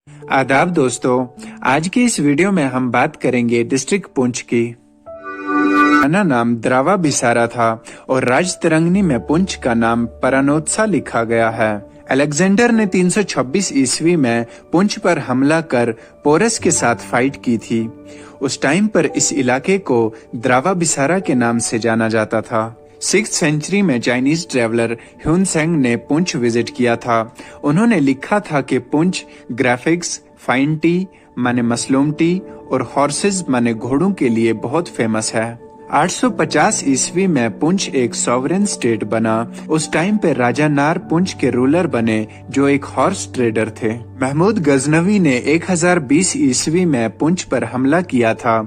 आदाब दोस्तों, आज की इस वीडियो में हम बात करेंगे डिस्ट्रिक्ट पुंछ की। पुराना नाम द्रावा बिसारा था और राजतरंगिणी में पुंछ का नाम परनोत्सा लिखा गया है। अलेक्जेंडर ने 326 ईस्वी में पुंछ पर हमला कर पोरस के साथ फाइट की थी। उस टाइम पर इस इलाके को द्रावा बिसारा के नाम से जाना जाता था। 6th सेंचुरी में चाइनीज ट्रेवलर ह्यून सेंग ने पुंछ विजिट किया था। उन्होंने लिखा था कि पुंछ ग्राफिक्स, फाइन टी माने मसलूम टी और हॉर्सेस माने घोड़ों के लिए बहुत फेमस है। 850 ईस्वी में पुंछ एक सॉवरेन स्टेट बना। उस टाइम पे राजा नार पुंछ के रूलर बने जो एक हॉर्स ट्रेडर थे। महमूद गजनवी ने 1020 ईस्वी में पुंछ पर हमला किया था।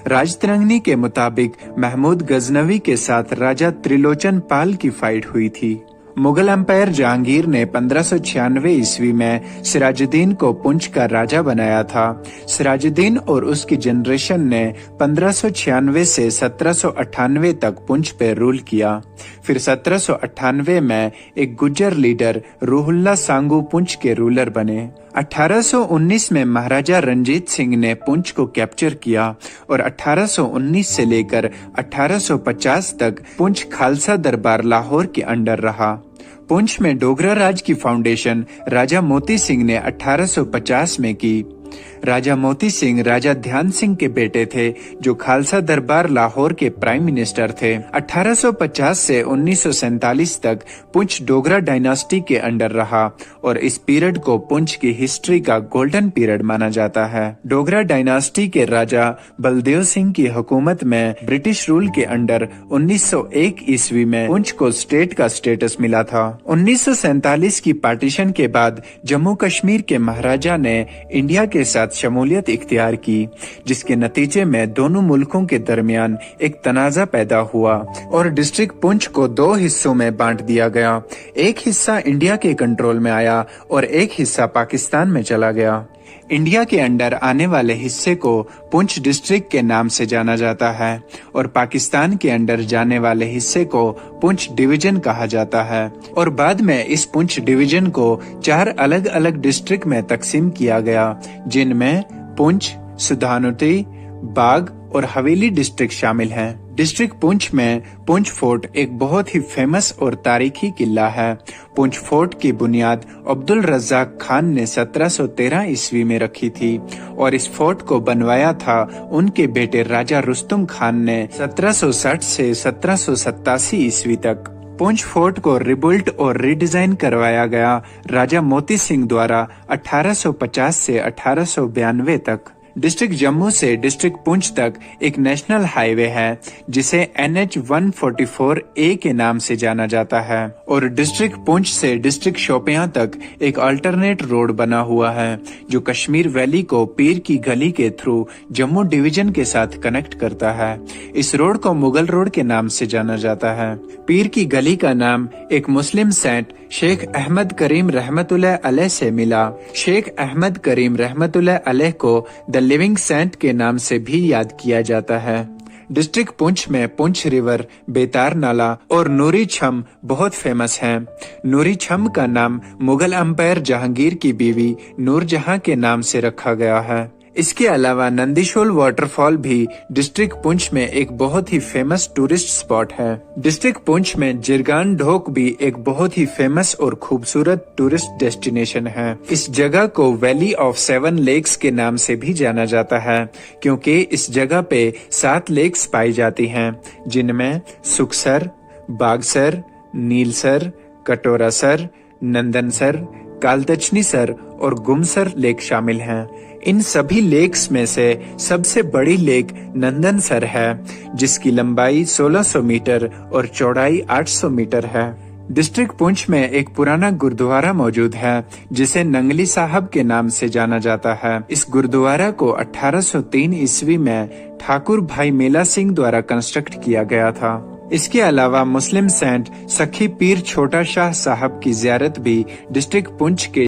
राजतरंगिणी के मुताबिक महमूद गजनवी के साथ राजा त्रिलोचन पाल की फाइट हुई थी। मुगल एम्पायर जहांगीर ने 1596 ईस्वी में सिराजुद्दीन को पुंछ का राजा बनाया था। सिराजुद्दीन और उसकी जनरेशन ने 1596 से 1798 तक पुंछ पे रूल किया। फिर 1798 में एक गुज्जर लीडर रूहुल्ला सांगू पुंछ के रूलर बने। 1819 में महाराजा रंजीत सिंह ने पुंछ को कैप्चर किया और 1819 से लेकर 1850 तक पुंछ खालसा दरबार लाहौर के अंडर रहा। पुंछ में डोगरा राज की फाउंडेशन राजा मोती सिंह ने 1850 में की। राजा मोती सिंह राजा ध्यान सिंह के बेटे थे जो खालसा दरबार लाहौर के प्राइम मिनिस्टर थे। 1850 से 1947 तक पुंछ डोगरा डायनास्टी के अंडर रहा और इस पीरियड को पुंछ की हिस्ट्री का गोल्डन पीरियड माना जाता है। डोगरा डायनास्टी के राजा बलदेव सिंह की हुकूमत में ब्रिटिश रूल के अंडर 1901 ईस्वी में पुंछ को स्टेट का स्टेटस मिला था। 1947 की पार्टीशन के बाद जम्मू कश्मीर के महाराजा ने इंडिया के साथ शमूलियत इख्तियार की, जिसके नतीजे में दोनों मुल्कों के दरमियान एक तनाज़ा पैदा हुआ और डिस्ट्रिक्ट पुंछ को दो हिस्सों में बांट दिया गया। एक हिस्सा इंडिया के कंट्रोल में आया और एक हिस्सा पाकिस्तान में चला गया। इंडिया के अंडर आने वाले हिस्से को पुंछ डिस्ट्रिक्ट के नाम से जाना जाता है और पाकिस्तान के अंडर जाने वाले हिस्से को पुंछ डिवीजन कहा जाता है। और बाद में इस पुंछ डिवीजन को 4 अलग अलग डिस्ट्रिक्ट में तकसीम किया गया, जिनमें पुंछ, सुधानुती, बाग और हवेली डिस्ट्रिक्ट शामिल हैं। डिस्ट्रिक्ट पुंछ में पुंछ फोर्ट एक बहुत ही फेमस और तारीखी किला है। पुंछ फोर्ट की बुनियाद अब्दुल रज्जाक खान ने 1713 ईस्वी में रखी थी और इस फोर्ट को बनवाया था उनके बेटे राजा रुस्तुम खान ने 1760 से 1787 ईस्वी तक। पुंछ फोर्ट को रिबिल्ट और रीडिजाइन करवाया गया राजा मोती सिंह द्वारा 1850 से 1892 तक। डिस्ट्रिक्ट जम्मू से डिस्ट्रिक्ट पुंछ तक एक नेशनल हाईवे है जिसे NH 144A के नाम से जाना जाता है और डिस्ट्रिक्ट पुंछ से डिस्ट्रिक्ट शोपियां तक एक अल्टरनेट रोड बना हुआ है जो कश्मीर वैली को पीर की गली के थ्रू जम्मू डिवीजन के साथ कनेक्ट करता है। इस रोड को मुगल रोड के नाम से जाना जाता है। पीर की गली का नाम एक मुस्लिम सेंट शेख अहमद करीम रहमतुल्लाह अलैह से मिला। शेख अहमद करीम रहमतुल्लाह अलैह को द लिविंग सेंट के नाम से भी याद किया जाता है। डिस्ट्रिक्ट पुंछ में पुंछ रिवर, बेतार नाला और नूरी छम बहुत फेमस हैं। नूरी छम का नाम मुगल एम्पायर जहांगीर की बीवी नूरजहां के नाम से रखा गया है। इसके अलावा नंदीशोल वाटरफॉल भी डिस्ट्रिक्ट पुंछ में एक बहुत ही फेमस टूरिस्ट स्पॉट है। डिस्ट्रिक्ट पुंछ में जिरगान ढोक भी एक बहुत ही फेमस और खूबसूरत टूरिस्ट डेस्टिनेशन है। इस जगह को वैली ऑफ 7 लेक्स के नाम से भी जाना जाता है क्योंकि इस जगह पे 7 लेक्स पाई जाती हैं, जिनमें सुखसर, बागसर, नीलसर, कटोरासर, नंदनसर, कालदचनी सर और गुमसर लेक शामिल हैं। इन सभी लेक्स में से सबसे बड़ी लेक नंदनसर है जिसकी लंबाई 1600 मीटर और चौड़ाई 800 मीटर है। डिस्ट्रिक्ट पुंछ में एक पुराना गुरुद्वारा मौजूद है जिसे नंगली साहब के नाम से जाना जाता है। इस गुरुद्वारा को 1803 ईस्वी में ठाकुर भाई मेला सिंह द्वारा कंस्ट्रक्ट किया गया था। इसके अलावा मुस्लिम सेंट सखी पीर छोटा शाह साहब की जियारत भी डिस्ट्रिक्ट पुंछ के